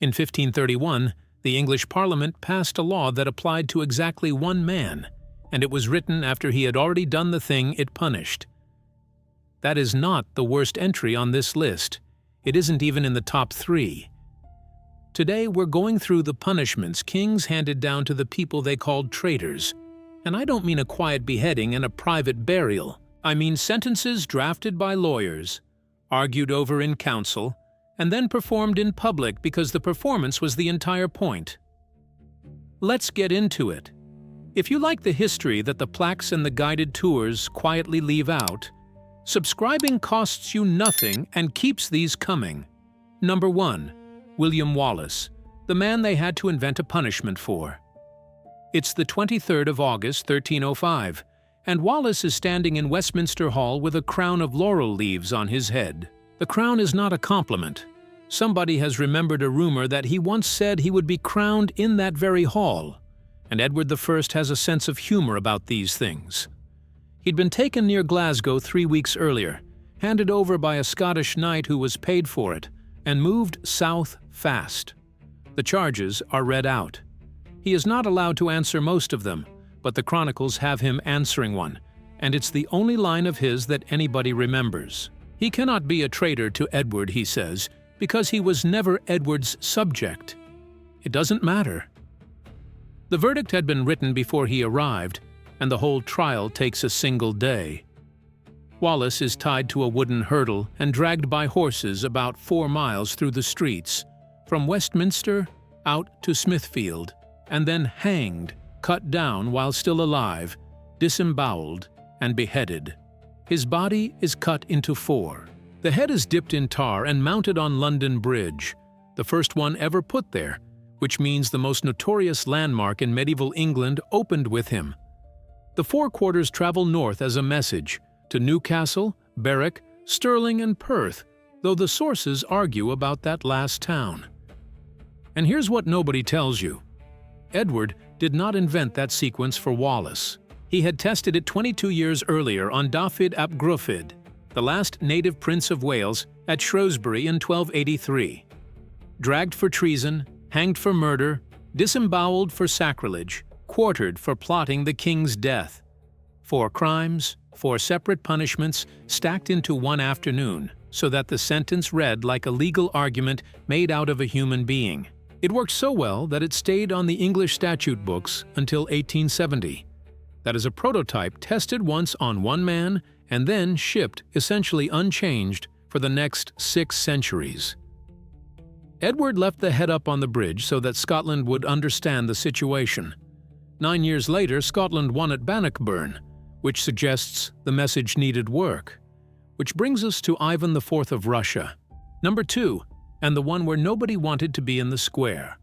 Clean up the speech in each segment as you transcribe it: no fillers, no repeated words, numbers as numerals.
In 1531, the English Parliament passed a law that applied to exactly one man, and it was written after he had already done the thing it punished. That is not the worst entry on this list. It isn't even in the top 3. Today we're going through the punishments kings handed down to the people they called traitors. And I don't mean a quiet beheading and a private burial. I mean sentences drafted by lawyers, argued over in council, and then performed in public because the performance was the entire point. Let's get into it. If you like the history that the plaques and the guided tours quietly leave out, subscribing costs you nothing and keeps these coming. Number 1. William Wallace, the man they had to invent a punishment for. It's the 23rd of August, 1305, and Wallace is standing in Westminster Hall with a crown of laurel leaves on his head. The crown is not a compliment. Somebody has remembered a rumor that he once said he would be crowned in that very hall, and Edward I has a sense of humor about these things. He'd been taken near Glasgow 3 weeks earlier, handed over by a Scottish knight who was paid for it, and moved south fast. The charges are read out. He is not allowed to answer most of them, but the chronicles have him answering one, and it's the only line of his that anybody remembers. He cannot be a traitor to Edward, he says, because he was never Edward's subject. It doesn't matter. The verdict had been written before he arrived, and the whole trial takes a single day. Wallace is tied to a wooden hurdle and dragged by horses about 4 miles through the streets, from Westminster out to Smithfield, and then hanged, cut down while still alive, disemboweled, and beheaded. His body is cut into 4. The head is dipped in tar and mounted on London Bridge, the first one ever put there, which means the most notorious landmark in medieval England opened with him. The 4 quarters travel north as a message, to Newcastle, Berwick, Stirling, and Perth, though the sources argue about that last town. And here's what nobody tells you. Edward did not invent that sequence for Wallace. He had tested it 22 years earlier on Dafydd ap Gruffudd, the last native prince of Wales, at Shrewsbury in 1283. Dragged for treason, hanged for murder, disemboweled for sacrilege, quartered for plotting the king's death. 4 crimes, 4 separate punishments stacked into one afternoon, so that the sentence read like a legal argument made out of a human being. It worked so well that it stayed on the English statute books until 1870. That is a prototype tested once on one man and then shipped essentially unchanged for the next 6 centuries. Edward left the head up on the bridge so that Scotland would understand the situation. 9 years later, Scotland won at Bannockburn, which suggests the message needed work. Which brings us to Ivan IV of Russia. Number 2, and the one where nobody wanted to be in the square.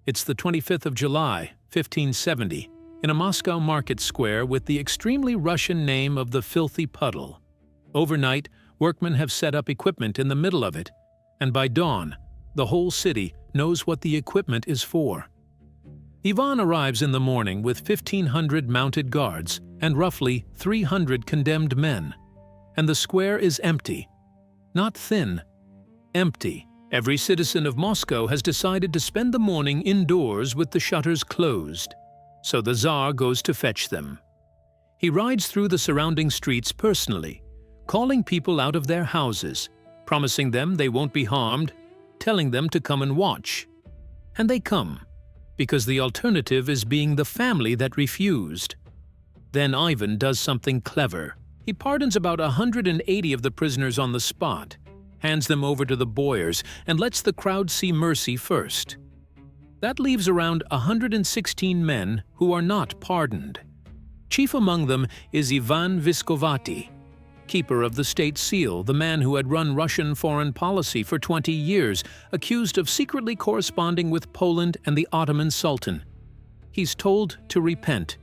It's the 25th of July, 1570, in a Moscow market square with the extremely Russian name of the Filthy Puddle. Overnight, workmen have set up equipment in the middle of it, and by dawn, the whole city knows what the equipment is for. Ivan arrives in the morning with 1,500 mounted guards and roughly 300 condemned men, and the square is empty. Not thin, empty. Every citizen of Moscow has decided to spend the morning indoors with the shutters closed, so the Tsar goes to fetch them. He rides through the surrounding streets personally, calling people out of their houses, promising them they won't be harmed, telling them to come and watch. And they come, because the alternative is being the family that refused. Then Ivan does something clever. He pardons about 180 of the prisoners on the spot, hands them over to the boyars, and lets the crowd see mercy first. That leaves around 116 men who are not pardoned. Chief among them is Ivan Viskovati, keeper of the state seal, the man who had run Russian foreign policy for 20 years, accused of secretly corresponding with Poland and the Ottoman Sultan. He's told to repent.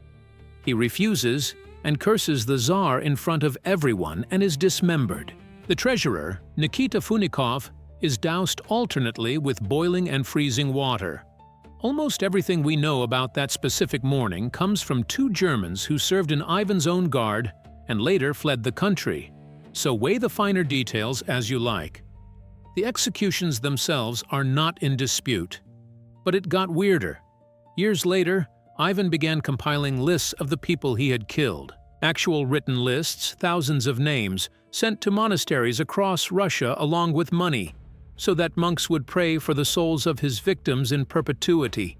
He refuses and curses the Tsar in front of everyone and is dismembered. The treasurer, Nikita Funikov, is doused alternately with boiling and freezing water. Almost everything we know about that specific morning comes from 2 Germans who served in Ivan's own guard and later fled the country, so weigh the finer details as you like. The executions themselves are not in dispute. But it got weirder. Years later, Ivan began compiling lists of the people he had killed. Actual written lists, thousands of names, sent to monasteries across Russia along with money, so that monks would pray for the souls of his victims in perpetuity.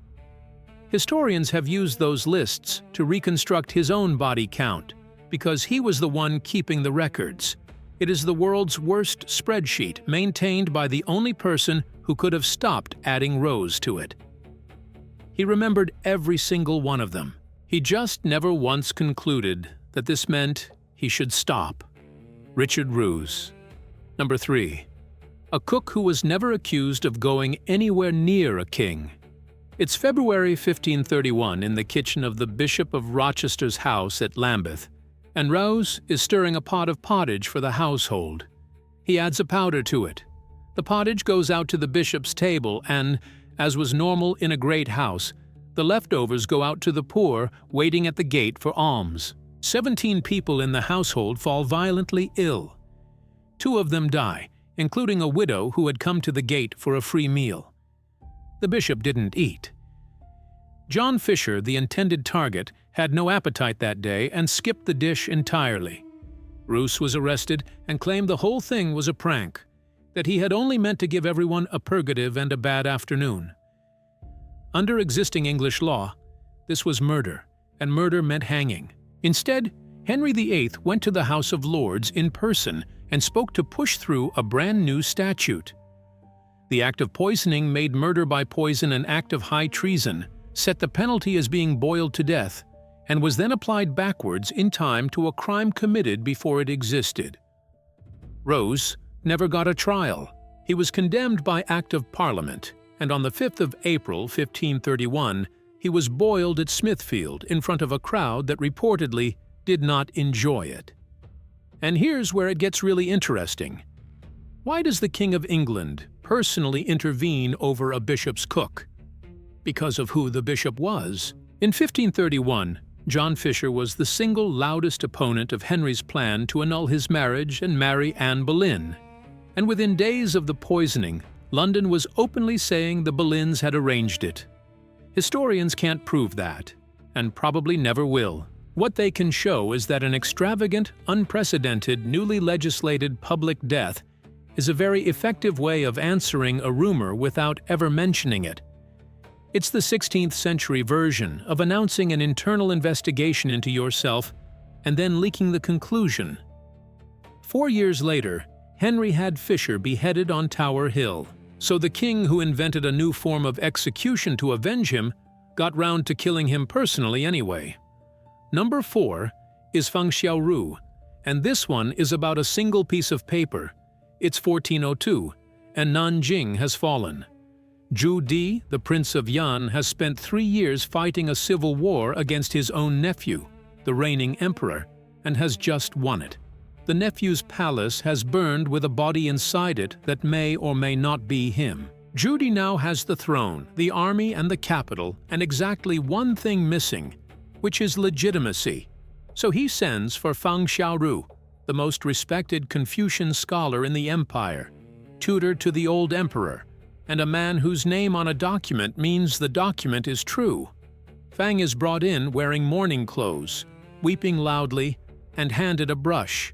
Historians have used those lists to reconstruct his own body count, because he was the one keeping the records. It is the world's worst spreadsheet, maintained by the only person who could have stopped adding rows to it. He remembered every single one of them. He just never once concluded that this meant he should stop. Richard Roos. Number 3. A cook who was never accused of going anywhere near a king. It's February 1531 in the kitchen of the Bishop of Rochester's house at Lambeth, and Roos is stirring a pot of pottage for the household. He adds a powder to it. The pottage goes out to the bishop's table and, as was normal in a great house, the leftovers go out to the poor waiting at the gate for alms. 17 people in the household fall violently ill. 2 of them die, including a widow who had come to the gate for a free meal. The bishop didn't eat. John Fisher, the intended target, had no appetite that day and skipped the dish entirely. Roos was arrested and claimed the whole thing was a prank, that he had only meant to give everyone a purgative and a bad afternoon. Under existing English law, this was murder, and murder meant hanging. Instead, Henry VIII went to the House of Lords in person and spoke to push through a brand new statute. The act of poisoning made murder by poison an act of high treason, set the penalty as being boiled to death, and was then applied backwards in time to a crime committed before it existed. Roos never got a trial. He was condemned by Act of Parliament, and on the 5th of April 1531, he was boiled at Smithfield in front of a crowd that reportedly did not enjoy it. And here's where it gets really interesting. Why does the King of England personally intervene over a bishop's cook? Because of who the bishop was. In 1531, John Fisher was the single loudest opponent of Henry's plan to annul his marriage and marry Anne Boleyn. And within days of the poisoning, London was openly saying the Boleyns had arranged it. Historians can't prove that, and probably never will. What they can show is that an extravagant, unprecedented, newly legislated public death is a very effective way of answering a rumor without ever mentioning it. It's the 16th century version of announcing an internal investigation into yourself and then leaking the conclusion. 4 years later, Henry had Fisher beheaded on Tower Hill, so the king who invented a new form of execution to avenge him got round to killing him personally anyway. Number 4 is Feng Xiaoru, and this one is about a single piece of paper. It's 1402, and Nanjing has fallen. Zhu Di, the Prince of Yan, has spent 3 years fighting a civil war against his own nephew, the reigning emperor, and has just won it. The nephew's palace has burned with a body inside it that may or may not be him. Zhu Di now has the throne, the army, and the capital, and exactly one thing missing, which is legitimacy. So he sends for Feng Xiaoru, the most respected Confucian scholar in the empire, tutor to the old emperor, and a man whose name on a document means the document is true. Fang is brought in wearing mourning clothes, weeping loudly, and handed a brush.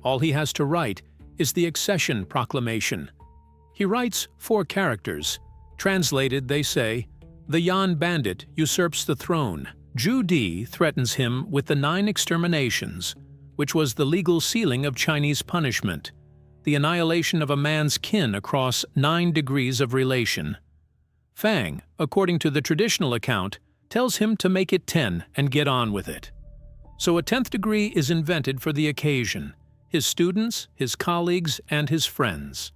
All he has to write is the accession proclamation. He writes 4 characters. Translated, they say, "The Yan bandit usurps the throne." Zhu Di threatens him with the 9 exterminations, which was the legal ceiling of Chinese punishment, the annihilation of a man's kin across 9 degrees of relation. Fang, according to the traditional account, tells him to make it 10 and get on with it. So a 10th degree is invented for the occasion, his students, his colleagues, and his friends.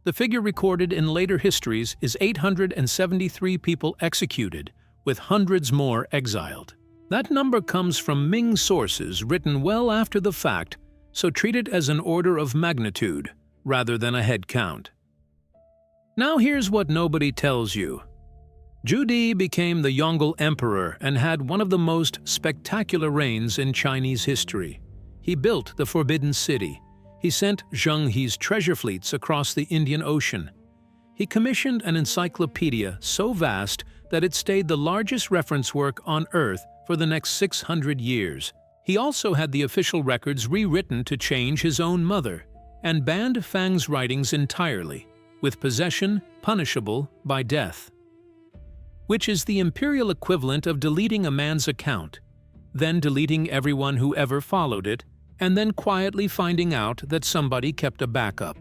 The figure recorded in later histories is 873 people executed, with hundreds more exiled. That number comes from Ming sources written well after the fact, so treat it as an order of magnitude, rather than a head count. Now here's what nobody tells you. Zhu Di became the Yongle Emperor and had one of the most spectacular reigns in Chinese history. He built the Forbidden City. he sent Zheng He's treasure fleets across the Indian Ocean. He commissioned an encyclopedia so vast that it stayed the largest reference work on Earth for the next 600 years. He also had the official records rewritten to change his own mother, and banned Fang's writings entirely, with possession punishable by death. Which is the imperial equivalent of deleting a man's account, then deleting everyone who ever followed it, and then quietly finding out that somebody kept a backup.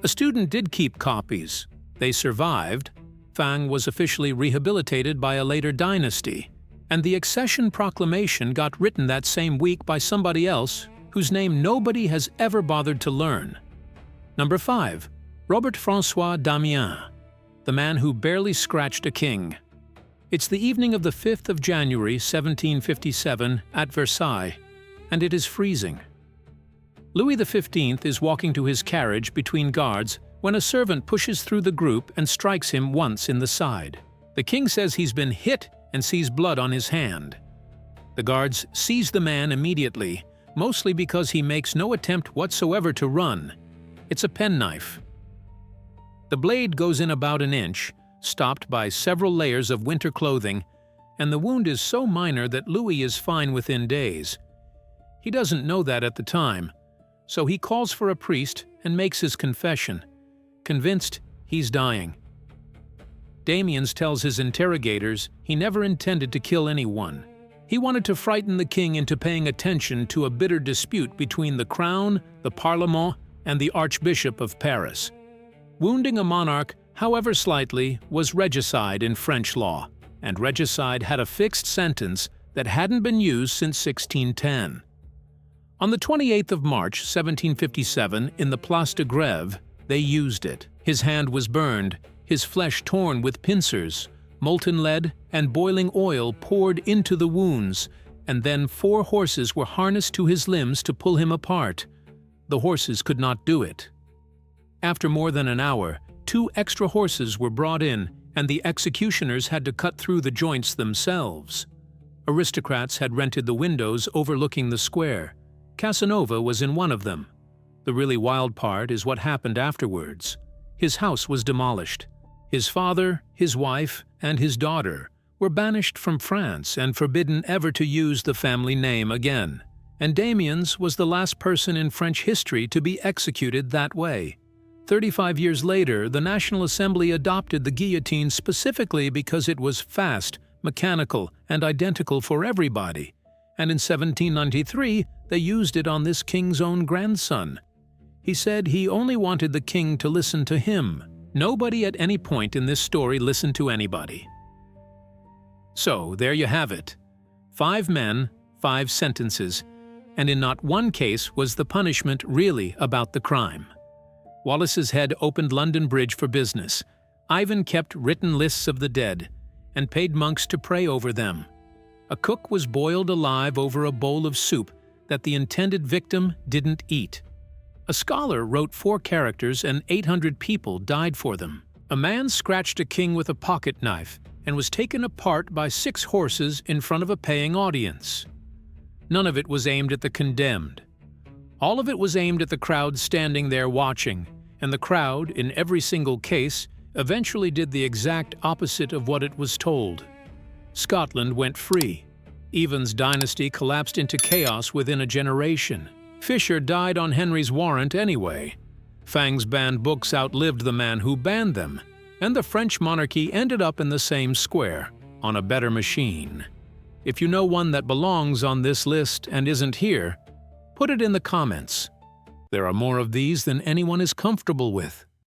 A student did keep copies. They survived. Fang was officially rehabilitated by a later dynasty, and the accession proclamation got written that same week by somebody else whose name nobody has ever bothered to learn. Number 5. Robert-François Damiens, the man who barely scratched a king. It's the evening of the 5th of January 1757 at Versailles, and it is freezing. Louis XV is walking to his carriage between guards when a servant pushes through the group and strikes him once in the side. The king says he's been hit and sees blood on his hand. The guards seize the man immediately, mostly because he makes no attempt whatsoever to run. It's a penknife. The blade goes in about an inch, stopped by several layers of winter clothing, and the wound is so minor that Louis is fine within days. He doesn't know that at the time, so he calls for a priest and makes his confession, convinced he's dying. Damiens tells his interrogators he never intended to kill anyone. He wanted to frighten the king into paying attention to a bitter dispute between the crown, the Parlement, and the Archbishop of Paris. Wounding a monarch, however slightly, was regicide in French law, and regicide had a fixed sentence that hadn't been used since 1610. On the 28th of March 1757, in the Place de Grève, they used it. His hand was burned, his flesh torn with pincers, molten lead and boiling oil poured into the wounds, and then 4 horses were harnessed to his limbs to pull him apart. The horses could not do it. After more than an hour, 2 extra horses were brought in, and the executioners had to cut through the joints themselves. Aristocrats had rented the windows overlooking the square. Casanova was in one of them. The really wild part is what happened afterwards. His house was demolished. His father, his wife, and his daughter were banished from France and forbidden ever to use the family name again. And Damiens was the last person in French history to be executed that way. 35 years later, the National Assembly adopted the guillotine specifically because it was fast, mechanical, and identical for everybody. And in 1793, they used it on this king's own grandson. He said he only wanted the king to listen to him. Nobody at any point in this story listened to anybody. So, there you have it. 5 men, 5 sentences, and in not one case was the punishment really about the crime. Wallace's head opened London Bridge for business. Ivan kept written lists of the dead, and paid monks to pray over them. A cook was boiled alive over a bowl of soup that the intended victim didn't eat. A scholar wrote 4 characters and 800 people died for them. A man scratched a king with a pocket knife and was taken apart by 6 horses in front of a paying audience. None of it was aimed at the condemned. All of it was aimed at the crowd standing there watching, and the crowd, in every single case, eventually did the exact opposite of what it was told. Scotland went free. Ivan's dynasty collapsed into chaos within a generation. Fisher died on Henry's warrant anyway. Fang's banned books outlived the man who banned them, and the French monarchy ended up in the same square, on a better machine. If you know one that belongs on this list and isn't here, put it in the comments. There are more of these than anyone is comfortable with.